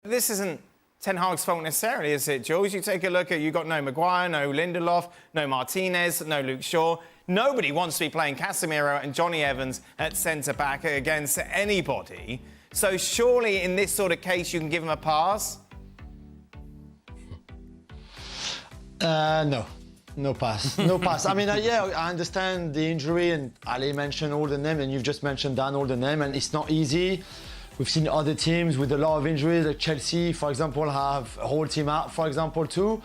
This isn't Ten Hag's fault necessarily, is it, Jules? You take a look at, you've got no Maguire, no Lindelof, no Martinez, no Luke Shaw. Nobody wants to be playing Casemiro and Johnny Evans at centre-back against anybody. So surely in this sort of case you can give him a pass? No. No pass. No pass. I mean, yeah, I understand the injury, and Ali mentioned all the names, and you've just mentioned Dan all the names, and it's not easy. We've seen other teams with a lot of injuries, like Chelsea, for example, have a whole team out, for example, too.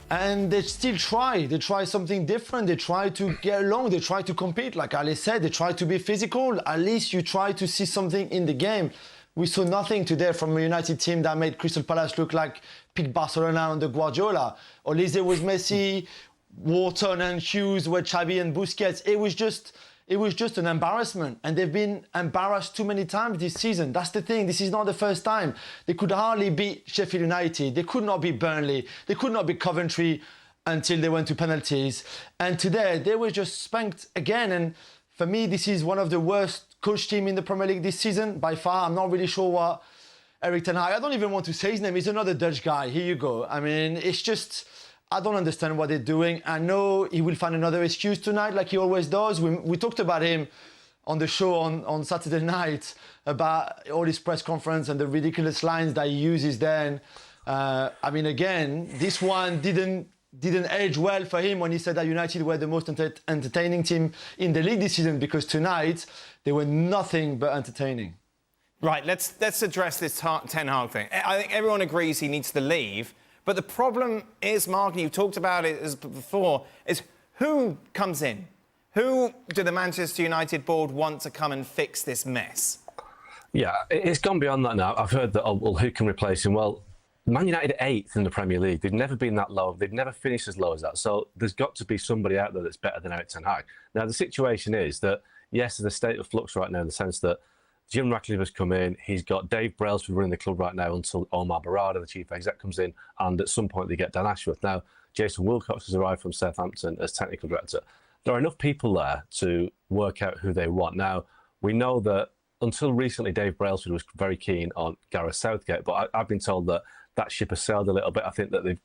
And they still try. They try something different. They try to get along. They try to compete. Like Ali said, they try to be physical. At least you try to see something in the game. We saw nothing today from a United team that made Crystal Palace look like peak Barcelona under Guardiola. At least there was Messi, Wharton and Hughes, were Xavi and Busquets. It was just an embarrassment. And they've been embarrassed too many times this season. That's the thing. This is not the first time. They could hardly beat Sheffield United. They could not beat Burnley. They could not beat Coventry until they went to penalties. And today, they were just spanked again. And for me, this is one of the worst coach team in the Premier League this season, by far. I'm not really sure what Erik ten Hag, I don't even want to say his name. He's another Dutch guy. Here you go. I mean, it's just, I don't understand what they're doing. I know he will find another excuse tonight, like he always does. We talked about him on the show on Saturday night, about all his press conference and the ridiculous lines that he uses then. I mean, again, this one didn't age well for him when he said that United were the most entertaining team in the league this season, because tonight they were nothing but entertaining. Right, let's address this Ten Hag thing. I think everyone agrees he needs to leave, but the problem is, Mark, and you've talked about it as before, is who comes in? Who do the Manchester United board want to come and fix this mess? Yeah, it's gone beyond that now. I've heard that, oh, well, who can replace him? Well, Man United are 8th in the Premier League. They've never been that low. They've never finished as low as that. So there's got to be somebody out there that's better than Erik ten Hag. Now, the situation is that, yes, there's a state of flux right now in the sense that Jim Ratcliffe has come in. He's got Dave Brailsford running the club right now until Omar Barada, the chief exec, comes in. And at some point, they get Dan Ashworth. Now, Jason Wilcox has arrived from Southampton as technical director. There are enough people there to work out who they want. Now, we know that until recently, Dave Brailsford was very keen on Gareth Southgate, but I've been told that that ship has sailed a little bit. I think that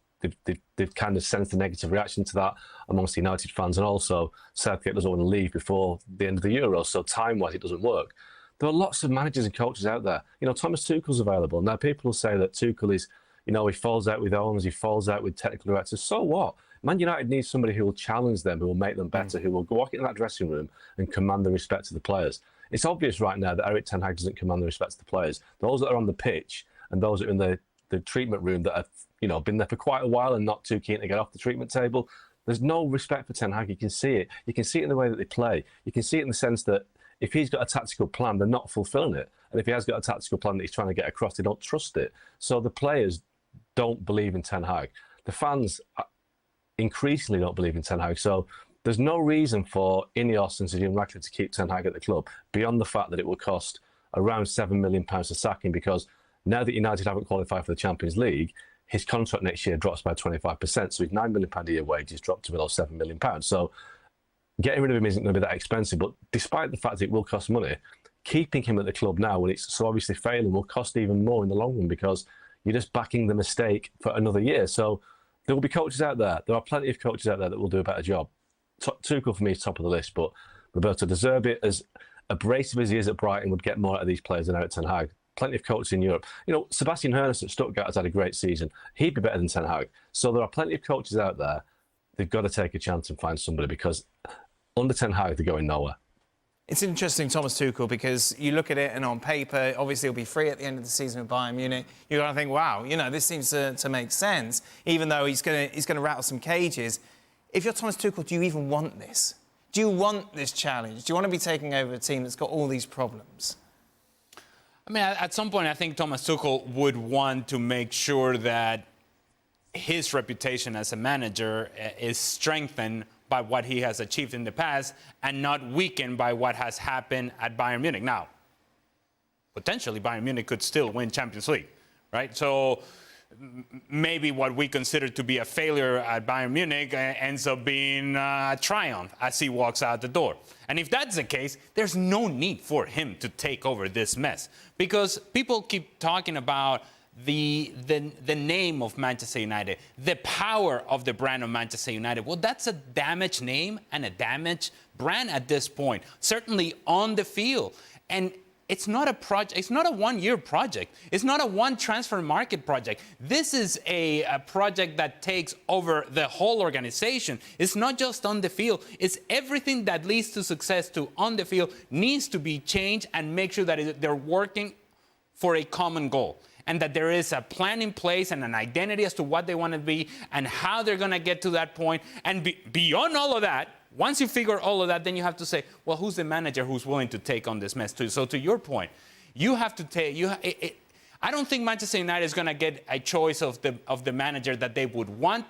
they've kind of sensed a negative reaction to that amongst the United fans, and also Southgate doesn't want to leave before the end of the Euros, so time-wise it doesn't work. There are lots of managers and coaches out there. You know, Thomas Tuchel's available. Now, people will say that Tuchel is, you know, he falls out with owners, he falls out with technical directors. So what? Man United needs somebody who will challenge them, who will make them better, who will walk in that dressing room and command the respect of the players. It's obvious right now that Erik ten Hag doesn't command the respect of the players. Those that are on the pitch and those that are in the treatment room that have, you know, been there for quite a while and not too keen to get off the treatment table, there's no respect for ten Hag. You can see it. You can see it in the way that they play. You can see it in the sense that if he's got a tactical plan, they're not fulfilling it. And if he has got a tactical plan that he's trying to get across, they don't trust it. So the players don't believe in ten Hag. The fans increasingly don't believe in ten Hag. So there's no reason for Ineos and Sir Jim Ratcliffe to keep ten Hag at the club beyond the fact that it will cost around £7 million to sack him, because now that United haven't qualified for the Champions League, his contract next year drops by 25%. So his £9 million a year wages dropped to below £7 million. So getting rid of him isn't going to be that expensive. But despite the fact it will cost money, keeping him at the club now, when it's so obviously failing, will cost even more in the long run, because you're just backing the mistake for another year. So there will be coaches out there. There are plenty of coaches out there that will do a better job. Tuchel, for me, is top of the list. But Roberto De Zerbi, as abrasive as he is at Brighton, would get more out of these players than Erik ten Hag. Plenty of coaches in Europe. You know, Sebastian Hoeneß at Stuttgart has had a great season. He'd be better than ten Hag. So there are plenty of coaches out there. They've got to take a chance and find somebody, because under ten Hag, they're going nowhere. It's interesting, Thomas Tuchel, because you look at it and on paper, obviously he'll be free at the end of the season with Bayern Munich. You're going to think, wow, you know, this seems to make sense, even though he's going to rattle some cages. If you're Thomas Tuchel, do you even want this? Do you want this challenge? Do you want to be taking over a team that's got all these problems? I mean, at some point, I think Thomas Tuchel would want to make sure that his reputation as a manager is strengthened by what he has achieved in the past and not weakened by what has happened at Bayern Munich. Now, potentially Bayern Munich could still win Champions League, right? So maybe what we consider to be a failure at Bayern Munich ends up being a triumph as he walks out the door. And if that's the case, there's no need for him to take over this mess, because people keep talking about the name of Manchester United, the power of the brand of Manchester United. Well, that's a damaged name and a damaged brand at this point, certainly on the field. And it's not a project. It's not a one-year project. It's not a one transfer market project. This is a project that takes over the whole organization. It's not just on the field. It's everything that leads to success to on the field needs to be changed and make sure that they're working for a common goal and that there is a plan in place and an identity as to what they want to be and how they're going to get to that point. And beyond all of that, once you figure all of that, then you have to say, well, who's the manager who's willing to take on this mess too? So to your point, you have to take. I don't think Manchester United is going to get a choice of the manager that they would want.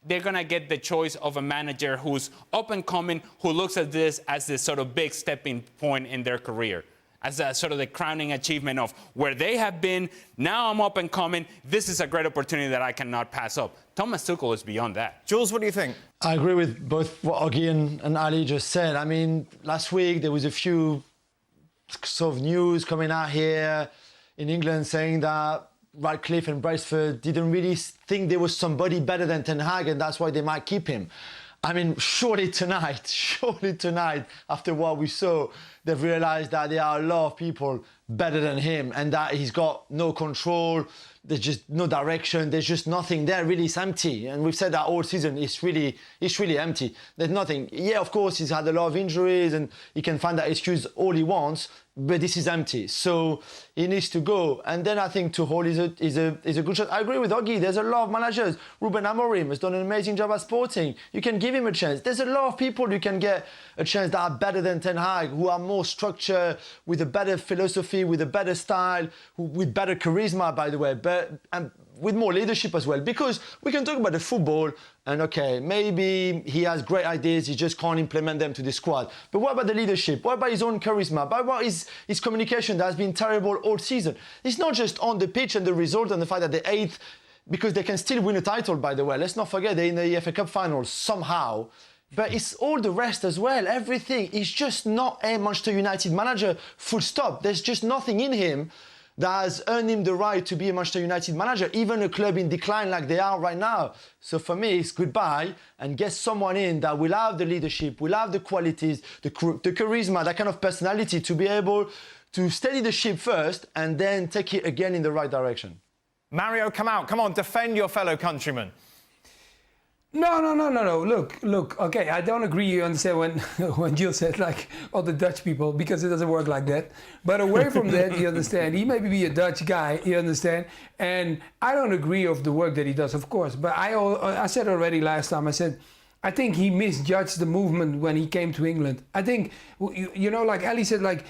They're going to get the choice of a manager who's up and coming, who looks at this as this sort of big stepping point in their career, as a sort of the crowning achievement of where they have been. Now I'm up and coming. This is a great opportunity that I cannot pass up. Thomas Tuchel is beyond that. Jules, what do you think? I agree with both what Oggy and Ali just said. I mean, last week there was a few sort of news coming out here in England saying that Radcliffe and Braceford didn't really think there was somebody better than Ten Hag, and that's why they might keep him. I mean, surely tonight, after what we saw, they've realised that there are a lot of people better than him and that he's got no control, there's just no direction, there's just nothing there, really, it's empty. And we've said that all season, it's really empty. There's nothing. Yeah, of course, he's had a lot of injuries and he can find that excuse all he wants, but this is empty. So he needs to go. And then I think Tuchel is a good shot. I agree with Oggy. There's a lot of managers. Ruben Amorim has done an amazing job at Sporting. You can give him a chance. There's a lot of people you can get a chance that are better than Ten Hag, who are more structured, with a better philosophy, with a better style, with better charisma, by the way, but with more leadership as well. Because we can talk about the football and, okay, maybe he has great ideas, he just can't implement them to the squad. But what about the leadership? What about his own charisma? What about his communication that has been terrible all season? It's not just on the pitch and the result and the fact that they're eighth, because they can still win a title, by the way. Let's not forget they're in the FA Cup final somehow. But it's all the rest as well, everything. He's just not a Manchester United manager, full stop. There's just nothing in him that has earned him the right to be a Manchester United manager, even a club in decline like they are right now. So for me, it's goodbye and get someone in that will have the leadership, will have the qualities, the charisma, that kind of personality to be able to steady the ship first and then take it again in the right direction. Mario, come out. Come on, defend your fellow countrymen. No. Look. Okay, I don't agree. You understand when Jill said like all the Dutch people, because it doesn't work like that. But away from that, you understand. He may be a Dutch guy, you understand. And I don't agree of the work that he does, of course. But I said already last time. I said I think he misjudged the movement when he came to England. I think you know, like Ali said, like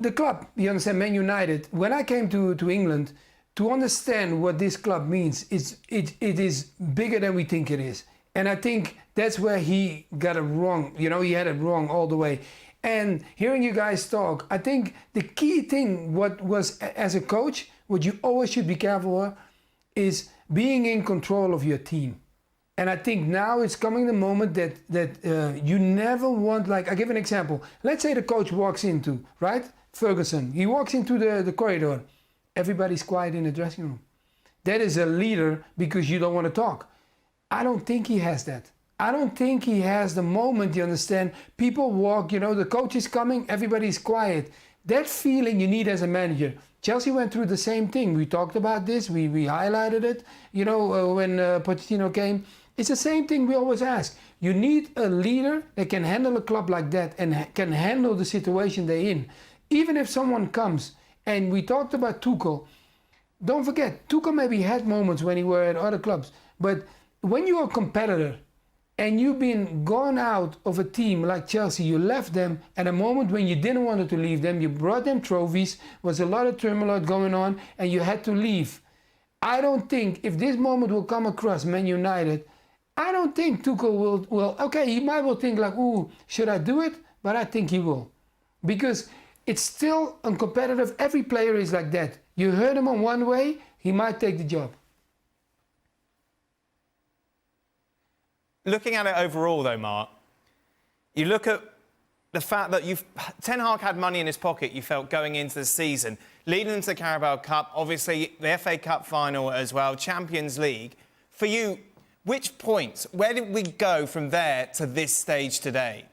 the club. You understand, Man United. When I came to England, to understand what this club means, it is bigger than we think it is. And I think that's where he got it wrong. You know, he had it wrong all the way. And hearing you guys talk, I think the key thing, what was as a coach, what you always should be careful of, is being in control of your team. And I think now it's coming the moment that you never want, like, I give an example. Let's say the coach walks into, right? Ferguson, he walks into the corridor. Everybody's quiet in the dressing room. That is a leader because you don't want to talk. I don't think he has that. I don't think he has the moment, you understand. People walk, you know, the coach is coming, everybody's quiet. That feeling you need as a manager. Chelsea went through the same thing. We talked about this, we highlighted it, you know, when Pochettino came. It's the same thing we always ask. You need a leader that can handle a club like that and can handle the situation they're in. Even if someone comes, and we talked about Tuchel, don't forget, Tuchel maybe had moments when he were at other clubs, but when you're a competitor and you've been gone out of a team like Chelsea, you left them at a moment when you didn't want to leave them, you brought them trophies, was a lot of turmoil going on, and you had to leave. I don't think, if this moment will come across Man United, I don't think Tuchel will okay, he might well think like, ooh, should I do it? But I think he will. Because it's still uncompetitive. Every player is like that. You hurt him on one way, he might take the job. Looking at it overall, though, Mark, you look at the fact that Ten Hag had money in his pocket, you felt, going into the season, leading into the Carabao Cup, obviously the FA Cup final as well, Champions League. For you, which points, where did we go from there to this stage today?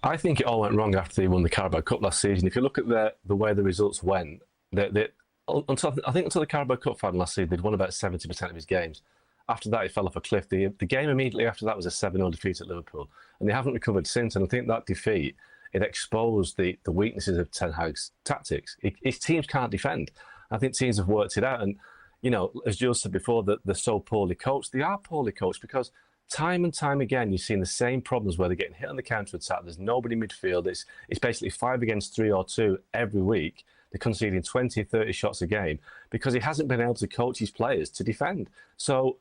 I think it all went wrong after they won the Carabao Cup last season. If you look at the way the results went, until the Carabao Cup final last season, they'd won about 70% of his games. After that, it fell off a cliff. The game immediately after that was a 7-0 defeat at Liverpool, and they haven't recovered since. And I think that defeat, it exposed the weaknesses of Ten Hag's tactics. His teams can't defend. I think teams have worked it out. And, you know, as Jules said before, that they're so poorly coached. They are poorly coached because time and time again, you've seen the same problems where they're getting hit on the counter-attack. There's nobody midfield. It's basically 5 against 3 or 2 every week. They're conceding 20, 30 shots a game because he hasn't been able to coach his players to defend. So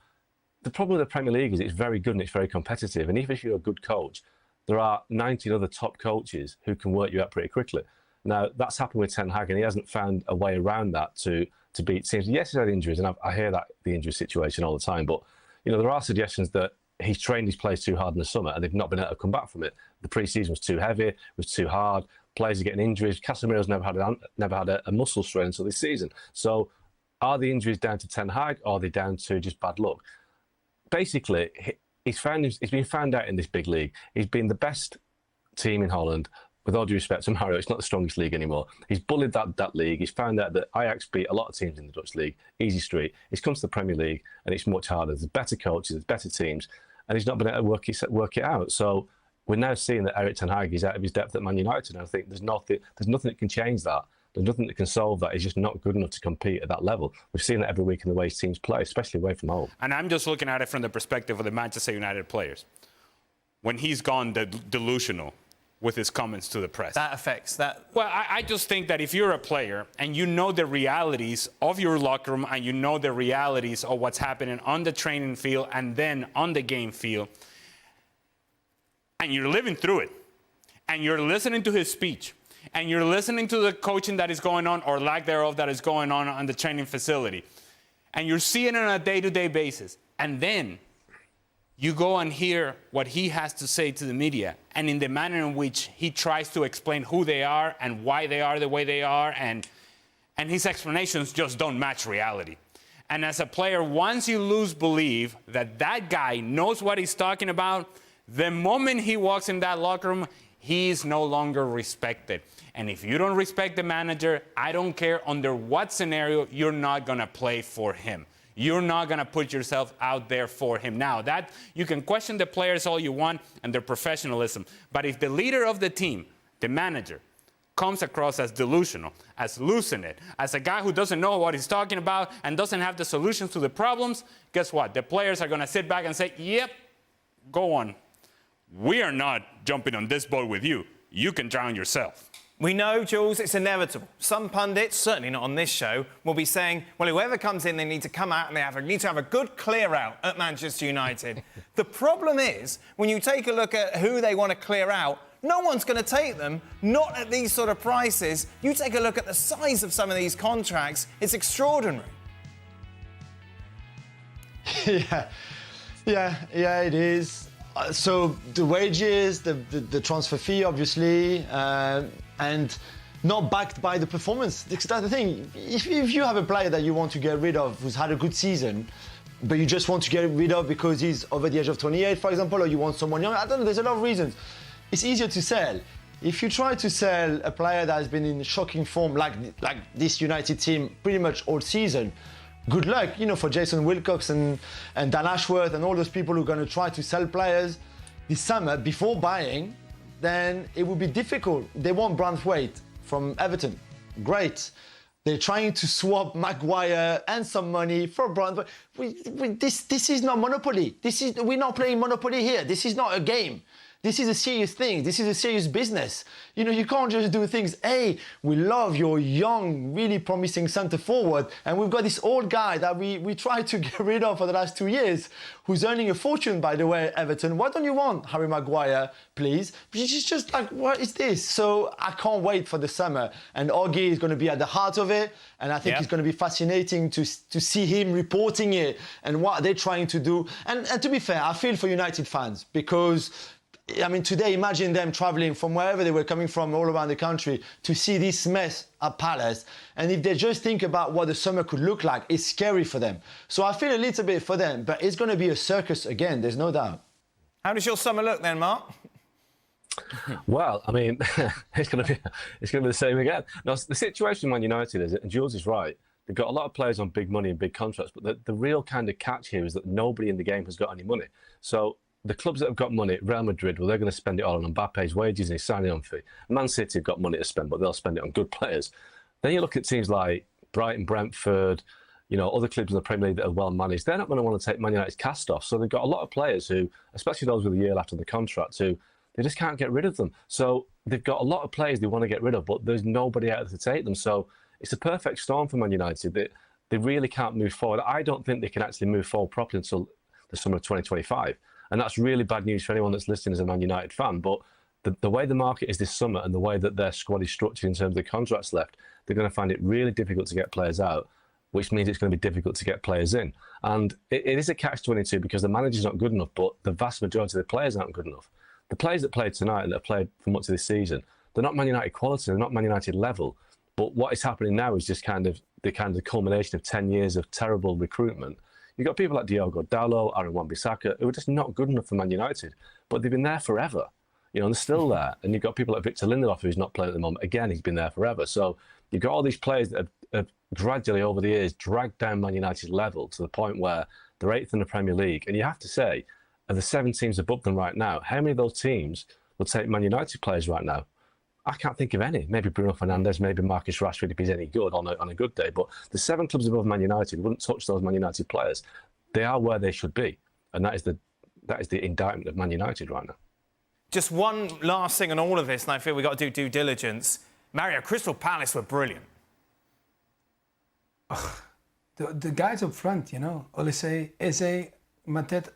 the problem with the Premier League is it's very good and it's very competitive. And even if you're a good coach, there are 19 other top coaches who can work you out pretty quickly. Now, that's happened with Ten Hag, and he hasn't found a way around that to beat teams. Yes, he's had injuries, and I hear that, the injury situation all the time. But, you know, there are suggestions that he's trained his players too hard in the summer and they've not been able to come back from it. The pre-season was too heavy, it was too hard. Players are getting injuries. Casemiro's never had a muscle strain until this season. So are the injuries down to Ten Hag, or are they down to just bad luck? Basically, he's been found out in this big league. He's been the best team in Holland. With all due respect to Mario, it's not the strongest league anymore. He's bullied that league. He's found out that Ajax beat a lot of teams in the Dutch league. Easy street. He's come to the Premier League, and it's much harder. There's better coaches, there's better teams, and he's not been able to work it out. So we're now seeing that Erik Ten Hag is out of his depth at Man United, and I think there's nothing that can change that. There's nothing that can solve that. He's just not good enough to compete at that level. We've seen that every week in the way his teams play, especially away from home. And I'm just looking at it from the perspective of the Manchester United players. When he's gone delusional with his comments to the press. That affects that. Well, I just think that if you're a player and you know the realities of your locker room and you know the realities of what's happening on the training field and then on the game field, and you're living through it, and you're listening to his speech, and you're listening to the coaching that is going on, or lack thereof, that is going on the training facility, and you're seeing it on a day-to-day basis, and then you go and hear what he has to say to the media, and in the manner in which he tries to explain who they are and why they are the way they are, and his explanations just don't match reality. And as a player, once you lose belief that that guy knows what he's talking about, the moment he walks in that locker room, he's no longer respected. And if you don't respect the manager, I don't care under what scenario, you're not going to play for him. You're not going to put yourself out there for him. Now, that you can question the players all you want and their professionalism. But if the leader of the team, the manager, comes across as delusional, as losing it, as a guy who doesn't know what he's talking about and doesn't have the solutions to the problems, guess what? The players are going to sit back and say, yep, go on. We are not jumping on this boat with you. You can drown yourself. We know, Jules, it's inevitable. Some pundits, certainly not on this show, will be saying, well, whoever comes in, they need to come out and they need to have a good clear out at Manchester United. The problem is, when you take a look at who they want to clear out, no one's going to take them, not at these sort of prices. You take a look at the size of some of these contracts, it's extraordinary. Yeah, it is. So the wages, the transfer fee, obviously, and not backed by the performance. That's the thing. If you have a player that you want to get rid of who's had a good season, but you just want to get rid of because he's over the age of 28, for example, or you want someone young, I don't know, there's a lot of reasons. It's easier to sell. If you try to sell a player that has been in shocking form like this United team pretty much all season, good luck, for Jason Wilcox and Dan Ashworth and all those people who are going to try to sell players this summer before buying, then it will be difficult. They want Branthwaite from Everton. Great. They're trying to swap Maguire and some money for Branthwaite. This is not Monopoly. We're not playing Monopoly here. This is not a game. This is a serious thing. This is a serious business. You can't just do things, hey, we love your young, really promising centre forward, and we've got this old guy that we tried to get rid of for the last 2 years, who's earning a fortune, by the way, Everton. Why don't you want Harry Maguire, please? It's just like, what is this? So I can't wait for the summer. And Augie is going to be at the heart of it, and I think it's going to be fascinating to see him reporting it and what they're trying to do. And to be fair, I feel for United fans, because I mean, today, imagine them traveling from wherever they were coming from all around the country to see this mess at Palace. And if they just think about what the summer could look like, it's scary for them. So I feel a little bit for them, but it's going to be a circus again, there's no doubt. How does your summer look then, Mark? Well, I mean, it's going to be the same again. Now, the situation with Man United is, and Jules is right, they've got a lot of players on big money and big contracts, but the real kind of catch here is that nobody in the game has got any money. So the clubs that have got money, Real Madrid, well, they're going to spend it all on Mbappe's wages and his signing-on fee. Man City have got money to spend, but they'll spend it on good players. Then you look at teams like Brighton, Brentford, other clubs in the Premier League that are well managed. They're not going to want to take Man United's cast off. So they've got a lot of players who, especially those with a year left on the contract, who they just can't get rid of them. So they've got a lot of players they want to get rid of, but there's nobody out there to take them. So it's a perfect storm for Man United. They really can't move forward. I don't think they can actually move forward properly until the summer of 2025. And that's really bad news for anyone that's listening as a Man United fan. But the way the market is this summer and the way that their squad is structured in terms of the contracts left, they're going to find it really difficult to get players out, which means it's going to be difficult to get players in. And it is a catch-22 because the manager's not good enough, but the vast majority of the players aren't good enough. The players that played tonight and that have played for much of this season, they're not Man United quality, they're not Man United level. But what is happening now is just the culmination of 10 years of terrible recruitment. You've got people like Diogo Dalot, Aaron Wan-Bissaka, who are just not good enough for Man United, but they've been there forever. And they're still there. And you've got people like Victor Lindelof, who's not playing at the moment. Again, he's been there forever. So you've got all these players that have gradually, over the years, dragged down Man United's level to the point where they're 8th in the Premier League. And you have to say, of the 7 teams above them right now, how many of those teams will take Man United players right now? I can't think of any. Maybe Bruno Fernandes, maybe Marcus Rashford if he's any good on a good day. But the 7 clubs above Man United wouldn't touch those Man United players. They are where they should be. And that is the indictment of Man United right now. Just one last thing on all of this, and I feel we've got to do due diligence. Mario, Crystal Palace were brilliant. The guys up front, Olise, Eze, Mateta,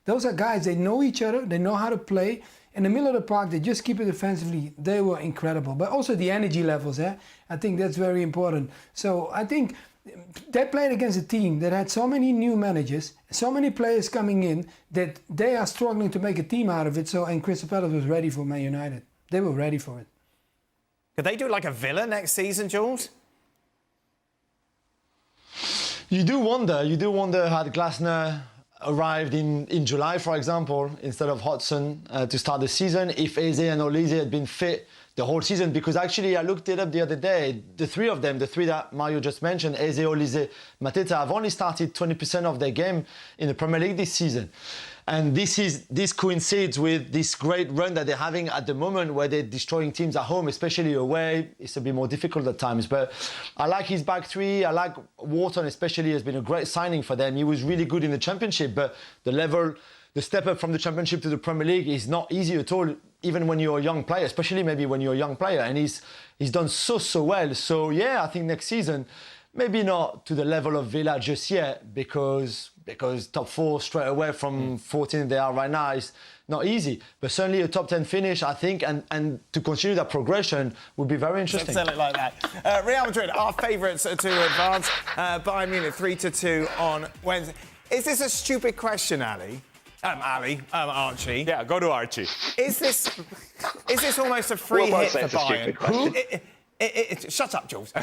those are guys, they know each other, they know how to play. In the middle of the park, they just keep it defensively. They were incredible. But also the energy levels, I think that's very important. So I think they played against a team that had so many new managers, so many players coming in, that they are struggling to make a team out of it. And Crystal Palace was ready for Man United. They were ready for it. Could they do it like a Villa next season, Jules? You do wonder had Glasner arrived in July, for example, instead of Hodgson to start the season, if Eze and Olise had been fit the whole season. Because actually, I looked it up the other day, the 3 of them, the 3 that Mario just mentioned, Eze, Olise, Mateta, have only started 20% of their game in the Premier League this season. And this coincides with this great run that they're having at the moment, where they're destroying teams at home, especially away. It's a bit more difficult at times. But I like his back 3. I like Wharton, especially, has been a great signing for them. He was really good in the Championship, but the step up from the Championship to the Premier League is not easy at all, even when you're a young player, especially maybe when you're a young player. And he's done so well. So, yeah, I think next season, maybe not to the level of Villa just yet, because top 4 straight away from 14 they are right now is not easy. But certainly a top 10 finish, I think, and to continue that progression would be very interesting. Let's sell it like that. Real Madrid, our favourites to advance. Bayern Munich 3-2 on Wednesday. Is this a stupid question, Ali? Archie. Yeah, go to Archie. Is this almost a free hit for Bayern? Shut up, Jules.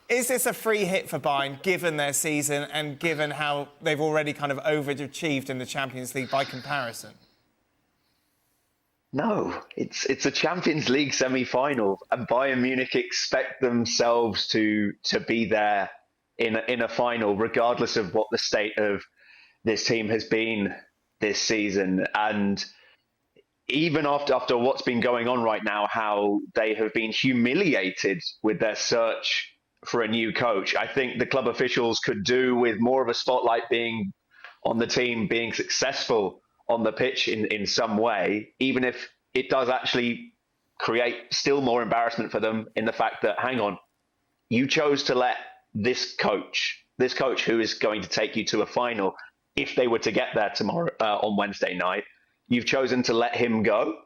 Is this a free hit for Bayern, given their season and given how they've already kind of overachieved in the Champions League by comparison? No, it's a Champions League semi-final, and Bayern Munich expect themselves to be there in a final, regardless of what the state of this team has been this season. And even after what's been going on right now, how they have been humiliated with their search for a new coach, I think the club officials could do with more of a spotlight being on the team being successful on the pitch in some way, even if it does actually create still more embarrassment for them in the fact that, hang on, you chose to let this coach who is going to take you to a final, if they were to get there tomorrow on Wednesday night, you've chosen to let him go.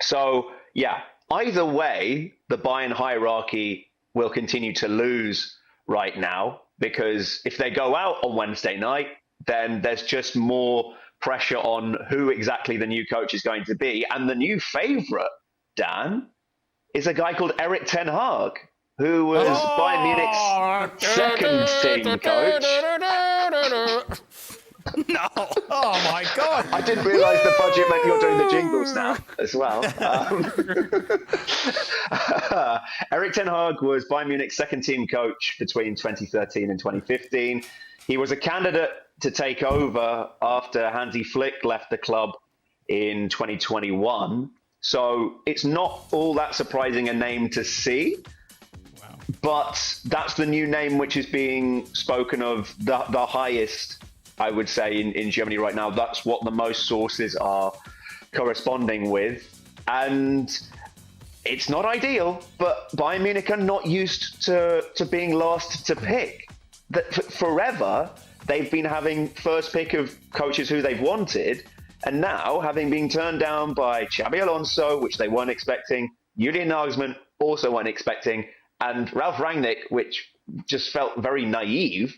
So, yeah, either way, the Bayern hierarchy will continue to lose right now, because if they go out on Wednesday night, then there's just more pressure on who exactly the new coach is going to be. And the new favourite, Dan, is a guy called Erik ten Hag, who was Bayern Munich's second team coach. No. Oh, my God. I didn't realise the budget meant you're doing the jingles now as well. Erik ten Hag was Bayern Munich's second team coach between 2013 and 2015. He was a candidate to take over after Hansi Flick left the club in 2021. So it's not all that surprising a name to see. Wow. But that's the new name which is being spoken of the highest, I would say, in Germany right now. That's what the most sources are corresponding with. And it's not ideal, but Bayern Munich are not used to being last to pick. That forever, they've been having first pick of coaches who they've wanted. And now, having been turned down by Xabi Alonso, which they weren't expecting, Julian Nagelsmann also weren't expecting, and Ralf Rangnick, which just felt very naive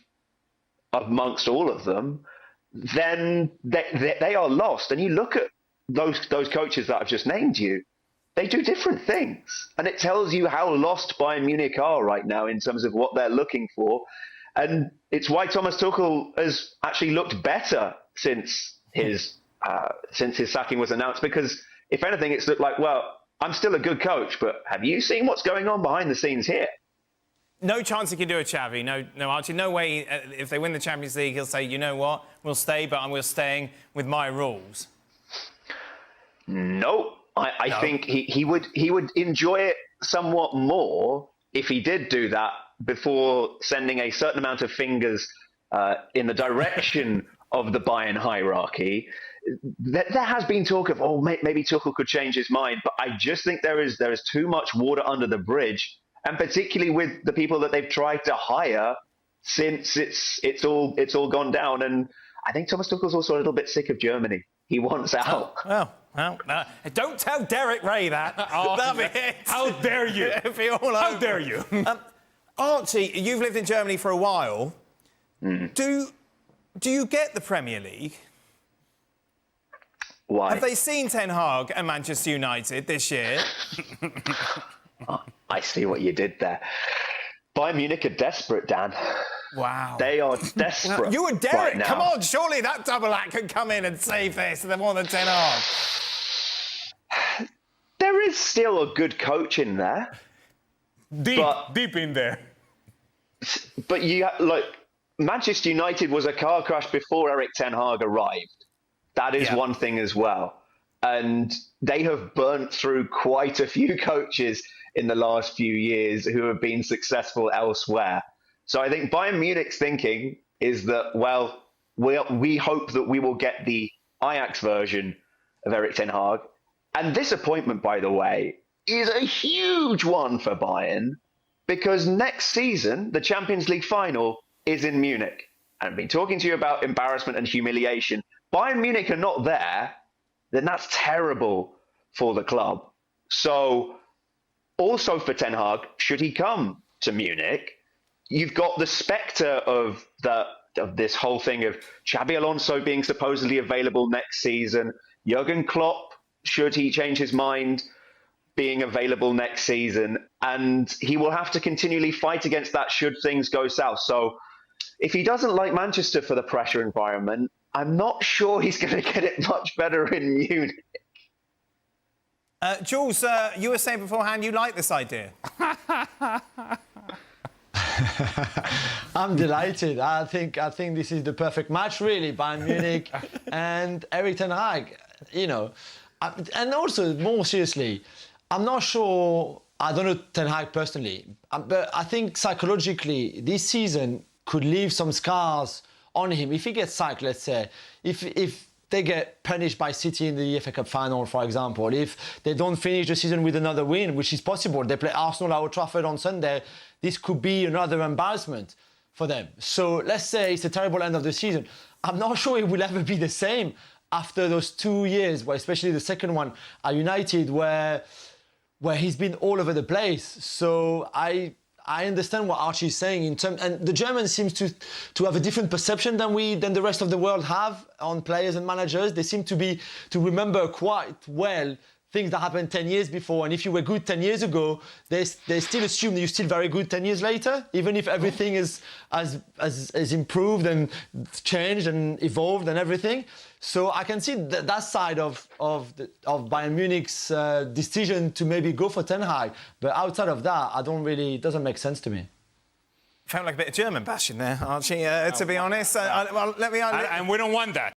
amongst all of them, then they are lost. And you look at those coaches that I've just named you, they do different things. And it tells you how lost Bayern Munich are right now in terms of what they're looking for. And it's why Thomas Tuchel has actually looked better since his sacking was announced, because if anything, it's looked like, well, I'm still a good coach, but have you seen what's going on behind the scenes here? No chance he can do a Xavi. No, Archie. No way. If they win the Champions League, he'll say, you know what, we'll stay, but we're staying with my rules. No, I think he would enjoy it somewhat more if he did do that before sending a certain amount of fingers in the direction of the Bayern hierarchy. There has been talk of, maybe Tuchel could change his mind, but I just think there is too much water under the bridge, and particularly with the people that they've tried to hire since it's all gone down. And I think Thomas Tuchel's also a little bit sick of Germany. He wants out. Well, don't tell Derek Ray that. That'll be it. How dare you? It'll be all How over. dare you? Archie, you've lived in Germany for a while. Do you get the Premier League? Why? Have they seen Ten Hag and Manchester United this year? I see what you did there. Bayern Munich are desperate, Dan. Wow. They are desperate. You and Derek, right now. come on, surely that double act could come in and save this. They're more than Ten Hag. There is still a good coach in there. Deep in there. But Manchester United was a car crash before Erik ten Hag arrived. That is one thing as well. And they have burnt through quite a few coaches in the last few years who have been successful elsewhere. So I think Bayern Munich's thinking is that, well, we hope that we will get the Ajax version of Erik ten Hag. And this appointment, by the way, is a huge one for Bayern, because next season, the Champions League final is in Munich. And I've been talking to you about embarrassment and humiliation. Bayern Munich are not there, then that's terrible for the club. So also for Ten Hag, should he come to Munich, you've got the spectre of this whole thing of Xabi Alonso being supposedly available next season, Jurgen Klopp, should he change his mind, being available next season, and he will have to continually fight against that should things go south. So if he doesn't like Manchester for the pressure environment, I'm not sure he's going to get it much better in Munich. Jules, you were saying beforehand you like this idea. I'm delighted. I think this is the perfect match, really. Bayern Munich and Erik ten Hag. And also, more seriously, I'm not sure. I don't know Ten Hag personally, but I think psychologically this season could leave some scars on him. If he gets sacked, let's say, if they get punished by City in the FA Cup final, for example, if they don't finish the season with another win, which is possible, they play Arsenal at Old Trafford on Sunday, this could be another embarrassment for them. So let's say it's a terrible end of the season. I'm not sure it will ever be the same after those 2 years, especially the second one at United, where he's been all over the place. So I I understand what Archie's saying and the Germans seems to have a different perception than the rest of the world have on players and managers. They seem to remember quite well things that happened 10 years before, and if you were good 10 years ago, they still assume that you're still very good 10 years later, even if everything has improved and changed and evolved and everything. So I can see that side of Bayern Munich's decision to maybe go for Ten Hag, but outside of that, it doesn't make sense to me. Felt like a bit of German bashing there, Archie, to be honest. Well, let me... And we don't want that.